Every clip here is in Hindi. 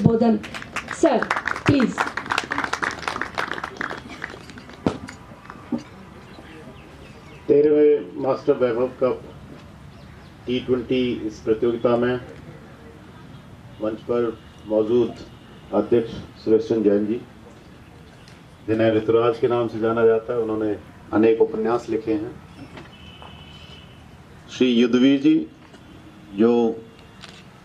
संबोधन। Sir please. तेरहवें मास्टर वैभव कप T20 इस प्रतियोगिता में मंच पर मौजूद अध्यक्ष सुरेश चंद्र जैन जी, जिन्हें ऋतुराज के नाम से जाना जाता है, उन्होंने अनेक उपन्यास लिखे हैं। श्री युद्धवीर जी, जो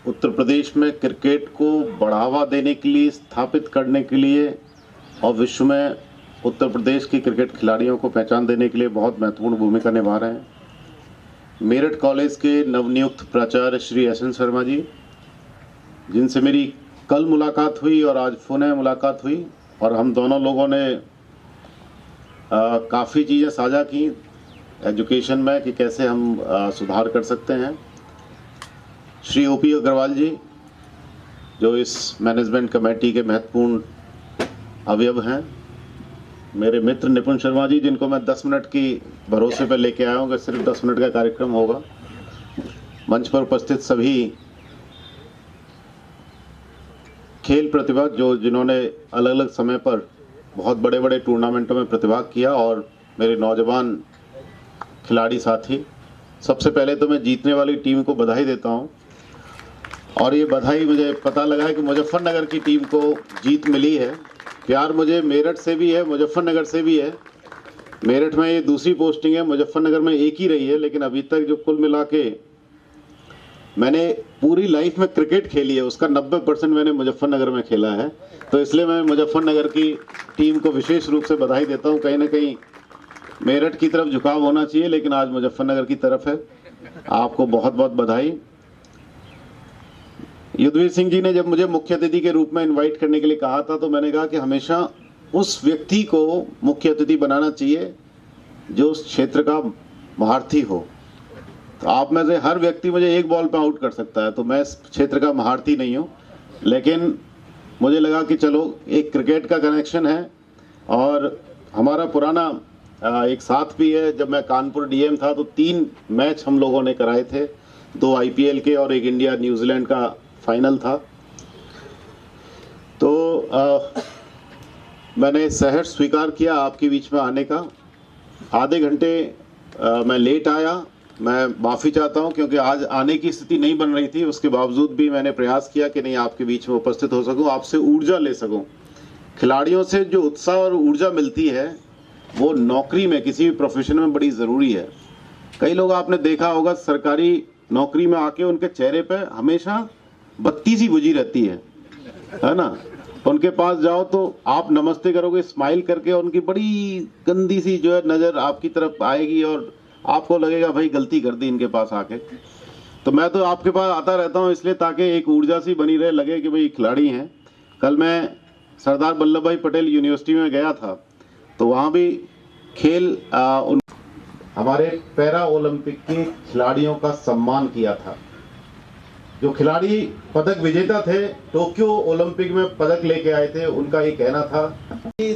उत्तर प्रदेश में क्रिकेट को बढ़ावा देने के लिए, स्थापित करने के लिए और विश्व में उत्तर प्रदेश के क्रिकेट खिलाड़ियों को पहचान देने के लिए बहुत महत्वपूर्ण भूमिका निभा रहे हैं। मेरठ कॉलेज के नवनियुक्त प्राचार्य श्री एस.एन. शर्मा जी, जिनसे मेरी कल मुलाकात हुई और आज फोन में मुलाकात हुई, और हम दोनों लोगों ने काफ़ी चीज़ें साझा की एजुकेशन में कि कैसे हम सुधार कर सकते हैं। श्री O.P. अग्रवाल जी, जो इस मैनेजमेंट कमेटी के महत्वपूर्ण अवयव हैं। मेरे मित्र निपुण शर्मा जी, जिनको मैं 10 मिनट की भरोसे पर लेके आया हूँ कि सिर्फ 10 मिनट का कार्यक्रम होगा। मंच पर उपस्थित सभी खेल प्रतिभा, जिन्होंने अलग अलग समय पर बहुत बड़े बड़े टूर्नामेंटों में प्रतिभाग किया, और मेरे नौजवान खिलाड़ी साथी, सबसे पहले तो मैं जीतने वाली टीम को बधाई देता हूं। और ये बधाई, मुझे पता लगा है कि मुजफ्फरनगर की टीम को जीत मिली है। प्यार मुझे मेरठ से भी है, मुजफ्फरनगर से भी है। मेरठ में ये दूसरी पोस्टिंग है, मुजफ्फरनगर में एक ही रही है, लेकिन अभी तक जो कुल मिला के मैंने पूरी लाइफ में क्रिकेट खेली है, उसका 90% मैंने मुजफ्फरनगर में खेला है। तो इसलिए मैं मुजफ्फरनगर की टीम को विशेष रूप से बधाई देता हूँ। कहीं ना कहीं मेरठ की तरफ झुकाव होना चाहिए, लेकिन आज मुजफ्फरनगर की तरफ है। आपको बहुत बहुत बधाई। युद्धवीर सिंह जी ने जब मुझे मुख्य अतिथि के रूप में इनवाइट करने के लिए कहा था, तो मैंने कहा कि हमेशा उस व्यक्ति को मुख्य अतिथि बनाना चाहिए जो उस क्षेत्र का महारथी हो। तो आप में से हर व्यक्ति मुझे एक बॉल पे आउट कर सकता है, तो मैं इस क्षेत्र का महारथी नहीं हूँ, लेकिन मुझे लगा कि चलो एक क्रिकेट का कनेक्शन है, और हमारा पुराना एक साथ भी है। जब मैं कानपुर डीएम था तो 3 मैच हम लोगों ने कराए थे, 2 IPL के और एक इंडिया न्यूजीलैंड का फाइनल था। तो मैंने सहर्ष स्वीकार किया आपके बीच में आने का। आधे घंटे मैं लेट आया, मैं माफ़ी चाहता हूं, क्योंकि आज आने की स्थिति नहीं बन रही थी। उसके बावजूद भी मैंने प्रयास किया कि नहीं, आपके बीच में उपस्थित हो सकूं, आपसे ऊर्जा ले सकूं। खिलाड़ियों से जो उत्साह और ऊर्जा मिलती है, वो नौकरी में, किसी भी प्रोफेशन में बड़ी ज़रूरी है। कई लोग आपने देखा होगा, सरकारी नौकरी में आके उनके चेहरे पे हमेशा बत्ती सी बुझी रहती है ना। उनके पास जाओ तो आप नमस्ते करोगे स्माइल करके, उनकी बड़ी गंदी सी जो है नज़र आपकी तरफ आएगी, और आपको लगेगा भाई गलती कर दी इनके पास आके। तो मैं तो आपके पास आता रहता हूँ इसलिए ताकि एक ऊर्जा सी बनी रहे, लगे कि भाई खिलाड़ी हैं। कल मैं सरदार वल्लभ भाई पटेल यूनिवर्सिटी में गया था, तो वहाँ भी खेल हमारे पैरा ओलंपिक के खिलाड़ियों का सम्मान किया था। जो खिलाड़ी पदक विजेता थे, टोक्यो ओलंपिक में पदक लेके आए थे, उनका ये कहना था कि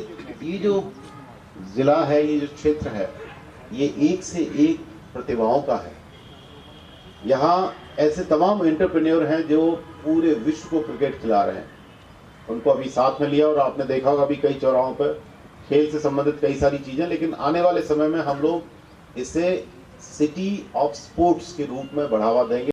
ये जो जिला है, ये जो क्षेत्र है, ये एक से एक प्रतिभाओं का है। यहाँ ऐसे तमाम एंटरप्रेन्योर हैं जो पूरे विश्व को क्रिकेट खिला रहे हैं। उनको अभी साथ में लिया, और आपने देखा होगा अभी कई चौराहों पर खेल से संबंधित कई सारी चीज़ें। लेकिन आने वाले समय में हम लोग इसे सिटी ऑफ स्पोर्ट्स के रूप में बढ़ावा देंगे।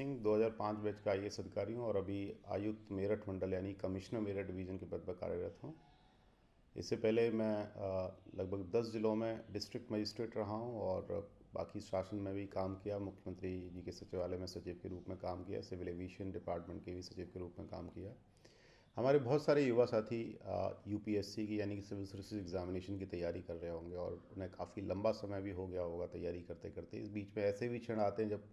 सिंह 2005 बैच का आईएएस अधिकारी हूँ और अभी आयुक्त मेरठ मंडल यानी कमिश्नर मेरठ डिवीज़न के पद पर कार्यरत हूँ। इससे पहले मैं लगभग 10 ज़िलों में डिस्ट्रिक्ट मजिस्ट्रेट रहा हूँ और बाकी शासन में भी काम किया। मुख्यमंत्री जी के सचिवालय में सचिव के रूप में काम किया, सिविल एविएशन डिपार्टमेंट के भी सचिव के रूप में काम किया। हमारे बहुत सारे युवा साथी यूपीएससी की यानी कि सिविल सर्विसेज एग्जामिनेशन की तैयारी कर रहे होंगे और उन्हें काफ़ी लंबा समय भी हो गया होगा तैयारी करते करते। इस बीच में ऐसे भी क्षण आते हैं जब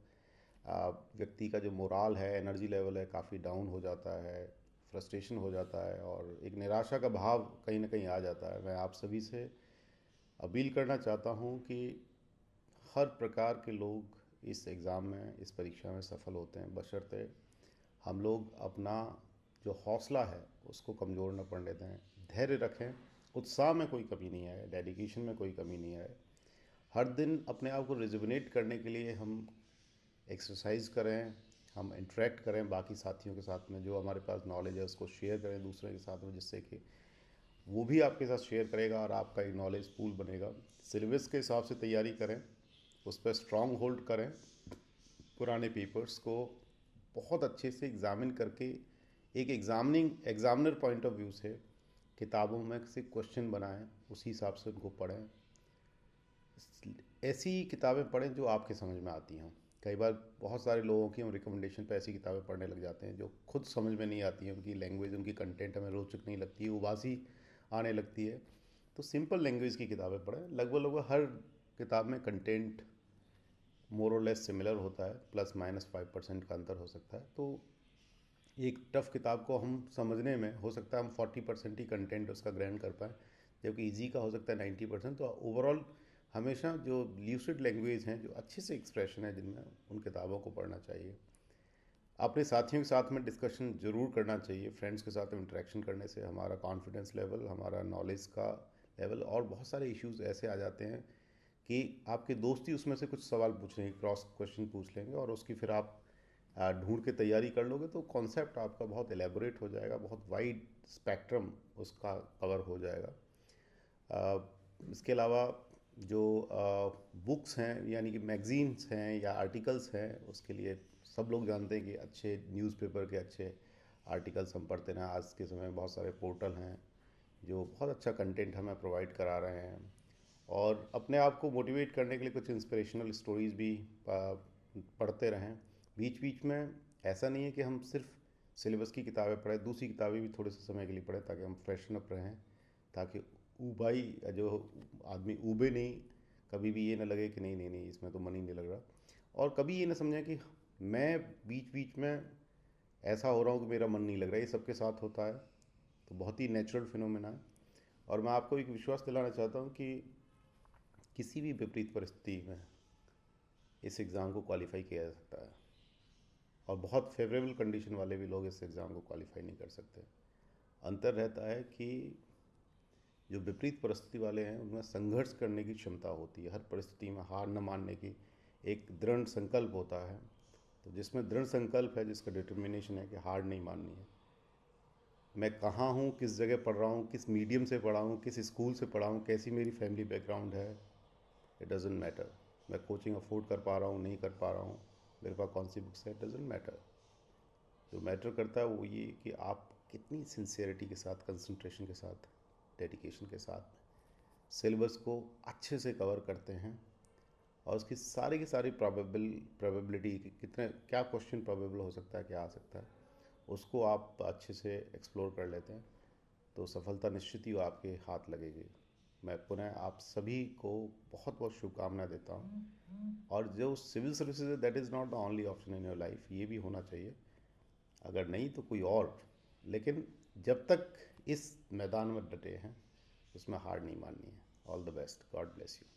व्यक्ति का जो मोराल है, एनर्जी लेवल है, काफ़ी डाउन हो जाता है, फ्रस्ट्रेशन हो जाता है और एक निराशा का भाव कहीं ना कहीं आ जाता है। मैं आप सभी से अपील करना चाहता हूँ कि हर प्रकार के लोग इस एग्ज़ाम में, इस परीक्षा में सफल होते हैं, बशर्ते हम लोग अपना जो हौसला है उसको कमज़ोर न पड़ने दें, धैर्य रखें, उत्साह में कोई कमी नहीं आए, डेडिकेशन में कोई कमी नहीं आए। हर दिन अपने आप को रिजुविनेट करने के लिए हम एक्सरसाइज करें, हम इंटरेक्ट करें बाकी साथियों के साथ में, जो हमारे पास नॉलेज है उसको शेयर करें दूसरे के साथ में, जिससे कि वो भी आपके साथ शेयर करेगा और आपका एक नॉलेज पूल बनेगा। सिलेबस के हिसाब से तैयारी करें, उस पर स्ट्रांग होल्ड करें, पुराने पेपर्स को बहुत अच्छे से एग्ज़ामिन करके एक एग्ज़ामिनर पॉइंट ऑफ व्यू से किताबों में से क्वेश्चन बनाएं, उसी हिसाब से उनको पढ़ें। ऐसी किताबें पढ़ें जो आपके समझ में आती हों। कई बार बहुत सारे लोगों की हम रिकमेंडेशन पे ऐसी किताबें पढ़ने लग जाते हैं जो खुद समझ में नहीं आती हैं, उनकी लैंग्वेज, उनकी कंटेंट हमें रोचक नहीं लगती है, उबासी आने लगती है। तो सिंपल लैंग्वेज की किताबें पढ़ें। लगभग हर किताब में कंटेंट मोर और लेस सिमिलर होता है, ±5% का अंतर हो सकता है। तो एक टफ़ किताब को हम समझने में हो सकता है हम 40% ही कंटेंट उसका ग्रहण कर पाएँ, जबकि ईजी का हो सकता है 90%। तो ओवरऑल हमेशा जो ल्यूसिड लैंग्वेज हैं, जो अच्छे से एक्सप्रेशन है जिनमें, उन किताबों को पढ़ना चाहिए। अपने साथियों के साथ में डिस्कशन ज़रूर करना चाहिए। फ्रेंड्स के साथ इंटरेक्शन करने से हमारा कॉन्फिडेंस लेवल, हमारा नॉलेज का लेवल और बहुत सारे इश्यूज ऐसे आ जाते हैं कि आपके दोस्त ही उसमें से कुछ सवाल पूछ लेंगे, क्रॉस क्वेश्चन पूछ लेंगे और उसकी फिर आप ढूंढ के तैयारी कर लोगे तो कॉन्सेप्ट आपका बहुत एलेबोरेट हो जाएगा, बहुत वाइड स्पेक्ट्रम उसका कवर हो जाएगा। इसके अलावा जो बुक्स हैं यानी कि मैगज़ीन्स हैं या आर्टिकल्स हैं, उसके लिए सब लोग जानते हैं कि अच्छे न्यूज़पेपर के अच्छे आर्टिकल्स हम पढ़ते हैं। आज के समय में बहुत सारे पोर्टल हैं जो बहुत अच्छा कंटेंट हमें प्रोवाइड करा रहे हैं और अपने आप को मोटिवेट करने के लिए कुछ इंस्पिरेशनल स्टोरीज़ भी पढ़ते रहें। बीच बीच में ऐसा नहीं है कि हम सिर्फ सिलेबस की किताबें पढ़ें, दूसरी किताबें भी थोड़े से समय के लिए पढ़ें ताकि हम फ्रेशन अप रहें, ताकि ऊबाई जो आदमी ऊबे नहीं, कभी भी ये ना लगे कि नहीं नहीं नहीं इसमें तो मन ही नहीं लग रहा, और कभी ये ना समझें कि मैं बीच बीच में ऐसा हो रहा हूँ कि मेरा मन नहीं लग रहा। ये सबके साथ होता है, तो बहुत ही नेचुरल फिनोमेना है। और मैं आपको एक विश्वास दिलाना चाहता हूँ कि किसी भी विपरीत परिस्थिति में इस एग्ज़ाम को क्वालिफाई किया जा सकता है और बहुत फेवरेबल कंडीशन वाले भी लोग इस एग्ज़ाम को क्वालिफाई नहीं कर सकते। अंतर रहता है कि जो विपरीत परिस्थिति वाले हैं उनमें संघर्ष करने की क्षमता होती है, हर परिस्थिति में हार न मानने की एक दृढ़ संकल्प होता है। तो जिसमें दृढ़ संकल्प है, जिसका डिटर्मिनेशन है कि हार नहीं माननी है। मैं कहाँ हूँ, किस जगह पढ़ रहा हूँ, किस मीडियम से पढ़ा हूँ, किस स्कूल से पढ़ा हूँ, कैसी मेरी फैमिली बैकग्राउंड है, इट डजेंट मैटर। मैं कोचिंग अफोर्ड कर पा रहा हूँ, नहीं कर पा रहा हूँ, मेरे पास कौन सी बुक्स है, इट डजेंट मैटर। जो मैटर करता है वो ये कि आप कितनी सिंसियरिटी के साथ, कंसंट्रेशन के साथ, डेडिकेशन के साथ सिलेबस को अच्छे से कवर करते हैं और उसकी सारी की सारी प्रोबेबिलिटी कितने क्या क्वेश्चन प्रोबेबल हो सकता है, क्या आ सकता है, उसको आप अच्छे से एक्सप्लोर कर लेते हैं तो सफलता निश्चित ही आपके हाथ लगेगी। मैं पुनः आप सभी को बहुत बहुत शुभकामनाएं देता हूँ। और जो सिविल सर्विसेज है, that is not the only option in your life. ये भी होना चाहिए, अगर नहीं तो कोई और, लेकिन जब तक इस मैदान में डटे हैं उसमें हार नहीं माननी है। All the best, God bless you.